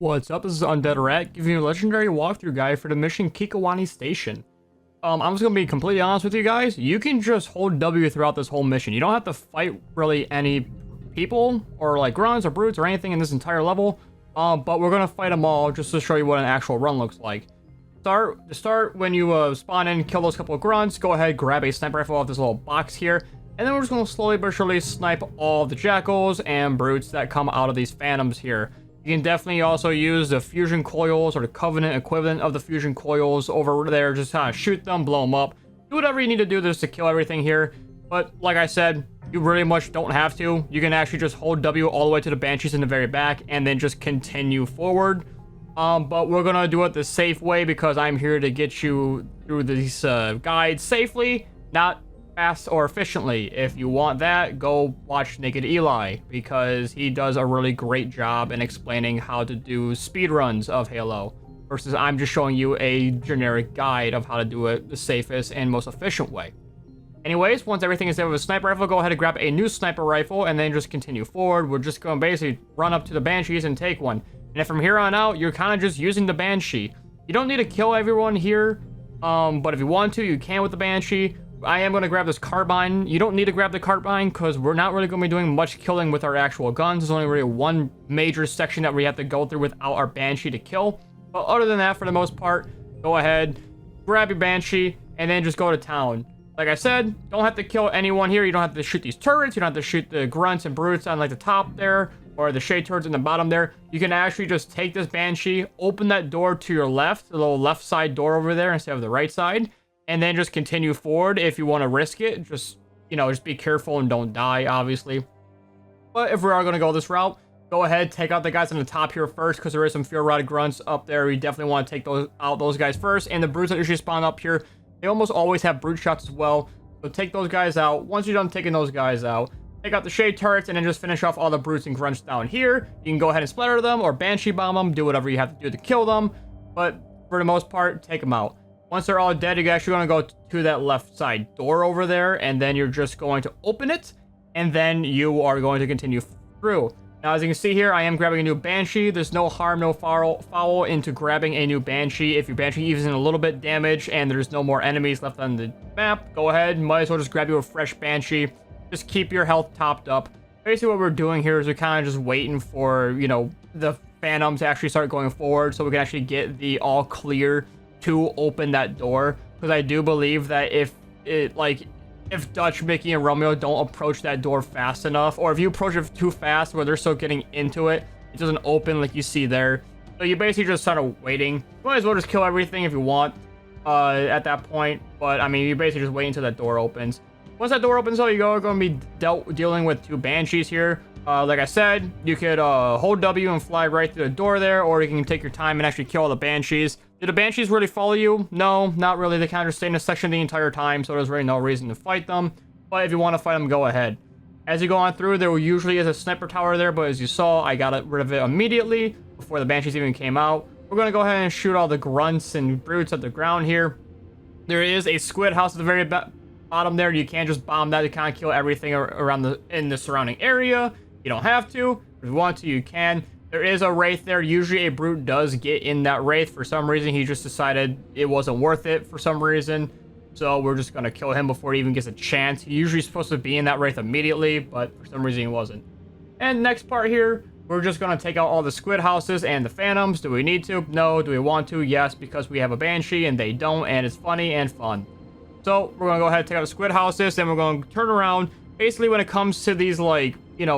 What's up? This is Undead Rat giving you a legendary walkthrough guide for the mission Kikowani Station. I'm just gonna be completely honest with you guys. You can just hold W throughout this whole mission. You don't have to fight really any people or like grunts or brutes or anything in this entire level. But we're gonna fight them all just to show you what an actual run looks like. To start when you spawn in, kill those couple of grunts. Go ahead, grab a sniper rifle off this little box here, and then we're just gonna slowly but surely snipe all the jackals and brutes that come out of these phantoms here. You can definitely also use the fusion coils or the covenant equivalent of the fusion coils over there. Just kind of shoot them, blow them up. Do whatever you need to do just to kill everything here. But like I said, you really much don't have to. You can actually just hold W all the way to the banshees in the very back and then just continue forward. But we're gonna do it the safe way because I'm here to get you through these guides safely, not fast or efficiently. If you want that, go watch Naked Eli because he does a really great job in explaining how to do speedruns of Halo versus I'm just showing you a generic guide of how to do it the safest and most efficient way. Anyways, once everything is there with a sniper rifle, go ahead and grab a new sniper rifle and then just continue forward. We're just going to basically run up to the banshees and take one. And from here on out, you're kind of just using the banshee. You don't need to kill everyone here, but if you want to, you can with the banshee. I am going to grab this carbine. You don't need to grab the carbine because we're not really going to be doing much killing with our actual guns. There's only really one major section that we have to go through without our banshee to kill. But other than that, for the most part, go ahead, grab your banshee, and then just go to town. Like I said, don't have to kill anyone here. You don't have to shoot these turrets. You don't have to shoot the grunts and brutes on like the top there or the shade turrets in the bottom there. You can actually just take this banshee, open that door to your left, the little left side door over there instead of the right side, and then just continue forward if you want to risk it. Just, just be careful and don't die, obviously. But if we are going to go this route, go ahead, take out the guys on the top here first because there is some fear rotted grunts up there. We definitely want to take those guys first. And the brutes that usually spawn up here, they almost always have brute shots as well. So take those guys out. Once you're done taking those guys out, take out the shade turrets and then just finish off all the brutes and grunts down here. You can go ahead and splatter them or banshee bomb them. Do whatever you have to do to kill them. But for the most part, take them out. Once they're all dead, you're actually going to go to that left side door over there, and then you're just going to open it, and then you are going to continue through. Now, as you can see here, I am grabbing a new banshee. There's no harm, no foul into grabbing a new banshee. If your banshee is in a little bit damaged and there's no more enemies left on the map, go ahead. Might as well just grab you a fresh banshee. Just keep your health topped up. Basically, what we're doing here is we're kind of just waiting for, the phantoms to actually start going forward so we can actually get the all clear to open that door, because I do believe that if Dutch, Mickey, and Romeo don't approach that door fast enough, or if you approach it too fast where they're still getting into it, it doesn't open like you see there. So you basically just start waiting. You might as well just kill everything if you want at that point, but I mean, you basically just wait until that door opens. Once that door opens, though, you're going to be dealing with two banshees here. Like I said, you could hold W and fly right through the door there, or you can take your time and actually kill all the banshees. Did the banshees really follow you? No, not really. They kind of just stay in a section the entire time, so there's really no reason to fight them. But if you want to fight them, go ahead. As you go on through, there usually is a sniper tower there, but as you saw, I got rid of it immediately before the banshees even came out. We're going to go ahead and shoot all the grunts and brutes at the ground here. There is a squid house at the very bottom there. You can just bomb that to kind of kill everything around in the surrounding area. You don't have to. If you want to, you can. There is a wraith there. Usually a brute does get in that wraith. For some reason, he just decided it wasn't worth it for some reason. So we're just going to kill him before he even gets a chance. He's usually supposed to be in that wraith immediately, but for some reason he wasn't. And next part here, we're just going to take out all the squid houses and the phantoms. Do we need to? No. Do we want to? Yes, because we have a banshee and they don't, and it's funny and fun. So we're going to go ahead and take out the squid houses, and we're going to turn around. Basically, when it comes to these,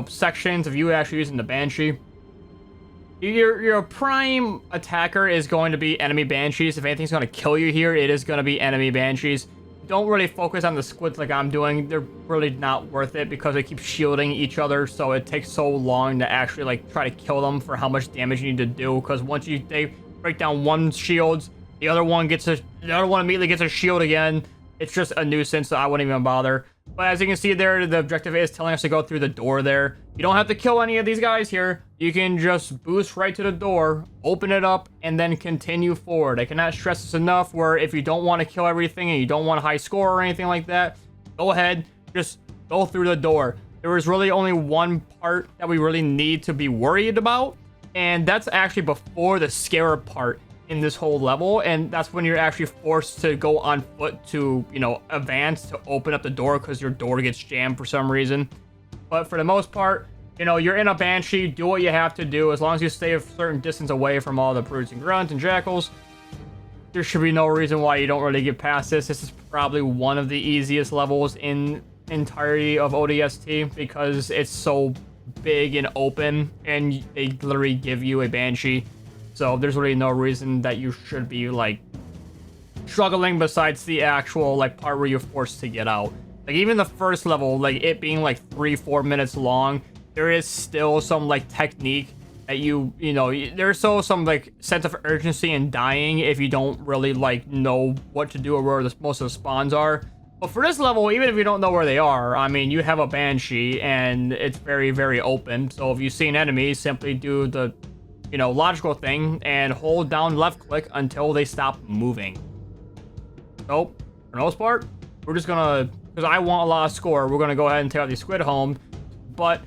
sections of you actually using the banshee, your prime attacker is going to be enemy banshees. If anything's going to kill you here, it is going to be enemy banshees. Don't really focus on the squids like I'm doing. They're really not worth it because they keep shielding each other, so it takes so long to actually try to kill them for how much damage you need to do. Because once they break down one shield, the other one immediately gets a shield again. It's just a nuisance, so I wouldn't even bother. But as you can see there, the objective is telling us to go through the door there. You don't have to kill any of these guys here. You can just boost right to the door, open it up, and then continue forward. I cannot stress this enough where if you don't want to kill everything and you don't want a high score or anything like that, go ahead, just go through the door. There was really only one part that we really need to be worried about, And that's actually before the scarab part in this whole level, and that's when you're actually forced to go on foot to, you know, advance to open up the door because your door gets jammed for some reason. But for the most part, you know, you're in a banshee, do what you have to do. As long as you stay a certain distance away from all the brutes and grunts and jackals, there should be no reason why you don't really get past this. This is probably one of the easiest levels in entirety of ODST because it's so big and open, and they literally give you a banshee. So there's really no reason that you should be like struggling besides the actual like part where you're forced to get out. Like even the first level, like it being like 3-4 minutes long, there is still some like technique that you know, there's still some like sense of urgency in dying if you don't really like know what to do or where most of the spawns are. But for this level, even if you don't know where they are, I mean, you have a banshee and it's very, very open. So if you see an enemy, simply do the, you know, logical thing and hold down left click until they stop moving. So for the most part, we're just gonna, because I want a lot of score, we're gonna go ahead and take out these squid home. But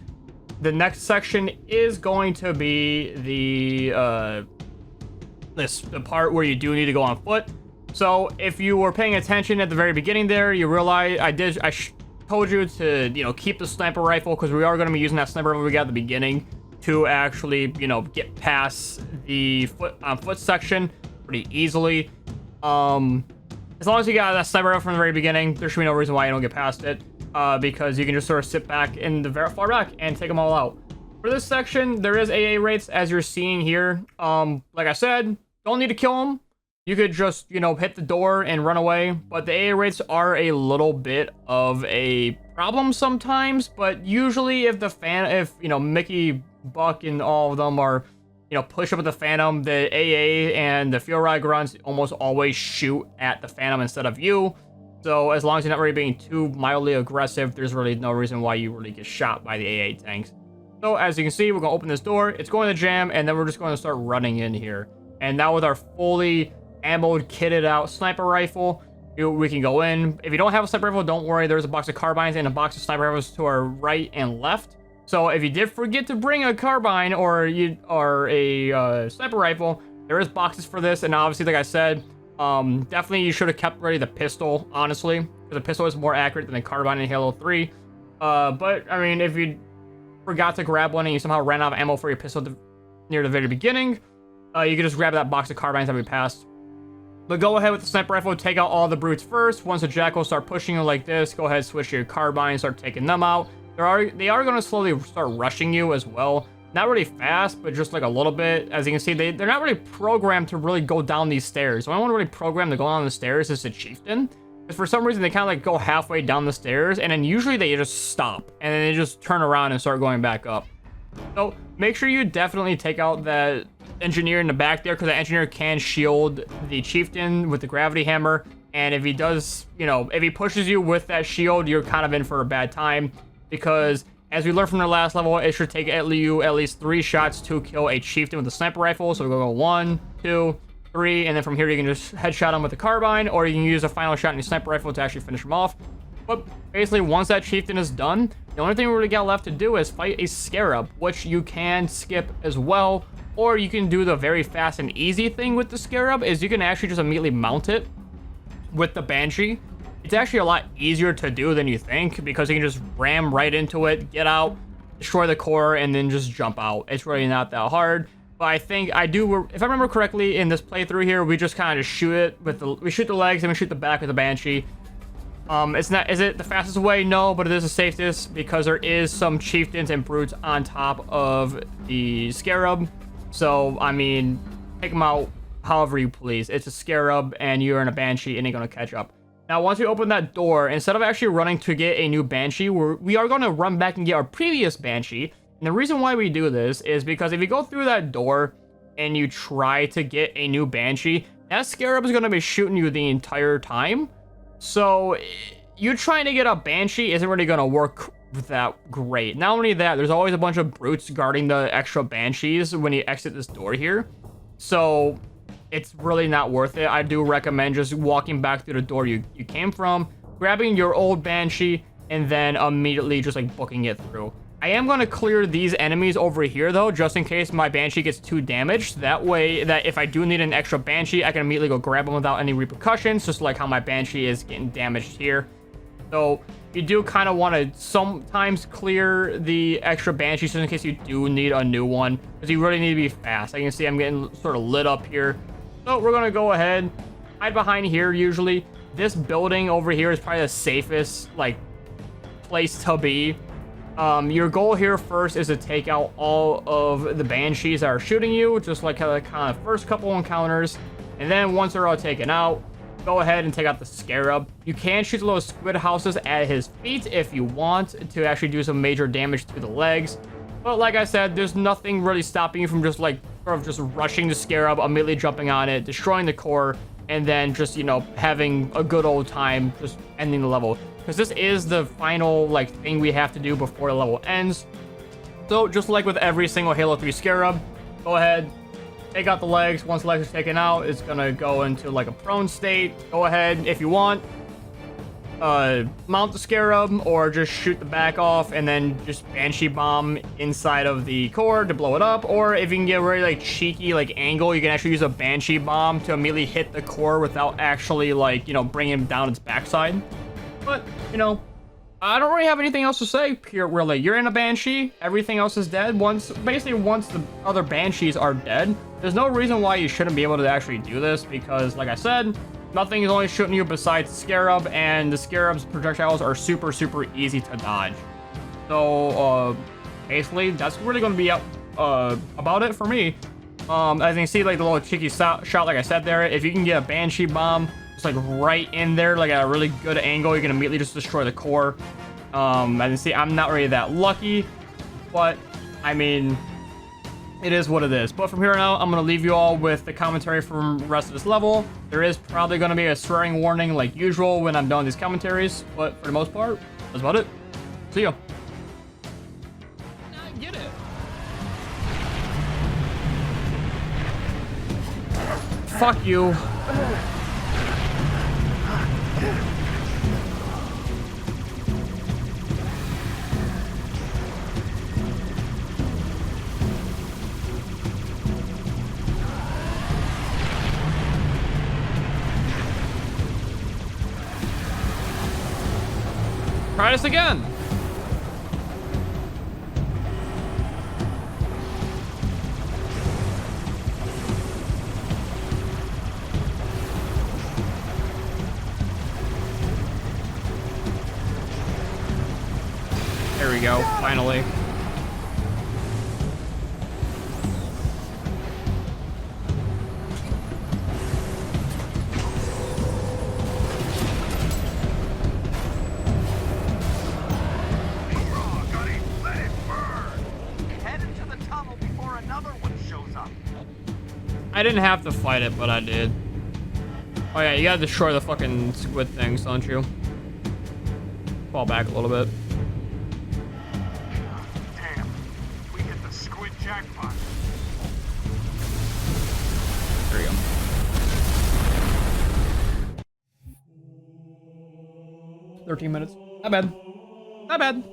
the next section is going to be the the part where you do need to go on foot. So if you were paying attention at the very beginning there, you realize I told you to, you know, keep the sniper rifle because we are going to be using that sniper rifle we got at the beginning to actually, you know, get past the foot section pretty easily. As long as you got that sniper rifle from the very beginning, there should be no reason why you don't get past it, because you can just sort of sit back in the very far back and take them all out. For this section, there is AA rates as you're seeing here. Like I said, don't need to kill them. You could just, you know, hit the door and run away, but the AA rates are a little bit of a problem sometimes, but usually if you know, Mickey, Buck, and all of them are, you know, push up with the Phantom, the AA and the Fuel Rod grunts almost always shoot at the Phantom instead of you. So as long as you're not really being too mildly aggressive, there's really no reason why you really get shot by the AA tanks. So as you can see, we're going to open this door, it's going to jam, and then we're just going to start running in here. And now with our fully ammoed, kitted out sniper rifle, we can go in. If you don't have a sniper rifle, don't worry, there's a box of carbines and a box of sniper rifles to our right and left. So if you did forget to bring a carbine or a sniper rifle, there is boxes for this. And obviously, like I said, definitely you should have kept ready the pistol, honestly, because the pistol is more accurate than the carbine in Halo 3. But I mean, if you forgot to grab one and you somehow ran out of ammo for your pistol near the very beginning, you can just grab that box of carbines that we passed. But go ahead with the sniper rifle, take out all the brutes first. Once the jackals start pushing you like this, go ahead, switch to your carbine, start taking them out. They are going to slowly start rushing you as well. Not really fast, but just like a little bit. As you can see, they're not really programmed to really go down these stairs. The only one really programmed to go down the stairs is the chieftain. Because for some reason, they kind of like go halfway down the stairs, and then usually they just stop. And then they just turn around and start going back up. So make sure you definitely take out that engineer in the back there, because the engineer can shield the chieftain with the gravity hammer. And if he does, you know, if he pushes you with that shield, you're kind of in for a bad time, because as we learned from the last level, it should take at least 3 shots to kill a chieftain with a sniper rifle. So we'll go 1, 2, 3, and then from here you can just headshot him with a carbine, or you can use a final shot in your sniper rifle to actually finish him off. But basically, once that chieftain is done, the only thing we really got left to do is fight a scarab, which you can skip as well. Or you can do the very fast and easy thing with the scarab, is you can actually just immediately mount it with the banshee. It's actually a lot easier to do than you think, because you can just ram right into it, get out, destroy the core, and then just jump out. It's really not that hard. But I think if I remember correctly, in this playthrough here, we just kind of shoot it with we shoot the legs and we shoot the back with the banshee. Is it the fastest way? No, but it is the safest, because there is some chieftains and brutes on top of the scarab. So, I mean, take them out however you please. It's a scarab, and you're in a banshee, and you're going to catch up. Now, once we open that door, instead of actually running to get a new banshee, we are going to run back and get our previous banshee. And the reason why we do this is because if you go through that door and you try to get a new banshee, that scarab is going to be shooting you the entire time. So, you trying to get a banshee isn't really going to work that great. Not only that, there's always a bunch of brutes guarding the extra banshees when you exit this door here. So, it's really not worth it. I do recommend just walking back through the door you came from, grabbing your old banshee, and then immediately just like booking it through. I am going to clear these enemies over here, though, just in case my Banshee gets too damaged. That way, that if I do need an extra Banshee, I can immediately go grab them without any repercussions, just like how my Banshee is getting damaged here. So you do kind of want to sometimes clear the extra Banshees just in case you do need a new one, because you really need to be fast. I can see I'm getting sort of lit up here. So we're going to go ahead, hide behind here usually. This building over here is probably the safest, like, place to be. Your goal here first is to take out all of the Banshees that are shooting you, just like kind of first couple encounters. And then once they're all taken out, go ahead and take out the Scarab. You can shoot the little squid houses at his feet if you want to actually do some major damage to the legs. But like I said, there's nothing really stopping you from just like sort of just rushing the Scarab, immediately jumping on it, destroying the core, and then just, you know, having a good old time just ending the level. Because this is the final like thing we have to do before the level ends. So just like with every single Halo 3 Scarab, go ahead, take out the legs. Once the legs are taken out, it's gonna go into like a prone state. Go ahead, if you want, mount the Scarab or just shoot the back off and then just Banshee bomb inside of the core to blow it up. Or if you can get a very like cheeky like angle, you can actually use a Banshee bomb to immediately hit the core without actually like, you know, bringing down its backside. But, you know, I don't really have anything else to say here, really. You're in a Banshee, everything else is dead. Basically, once the other Banshees are dead, there's no reason why you shouldn't be able to actually do this, because, like I said, nothing is only shooting you besides Scarab, and the Scarab's projectiles are super, super easy to dodge. So, basically, that's really going to be about it for me. As you can see, like, the little cheeky shot, like I said there, if you can get a Banshee bomb, just like right in there, like at a really good angle, you can immediately just destroy the core. As you can see, I'm not really that lucky, but I mean, it is what it is. But from here on out, I'm going to leave you all with the commentary from the rest of this level. There is probably going to be a swearing warning like usual when I'm done these commentaries, but for the most part, that's about it. See ya. I get it. Fuck you. Try this again. There we go, finally. I didn't have to fight it, but I did. Oh yeah, you gotta destroy the fucking squid things, don't you? Fall back a little bit. Damn, we hit the squid jackpot. There you go. "13 minutes. Not bad. Not bad.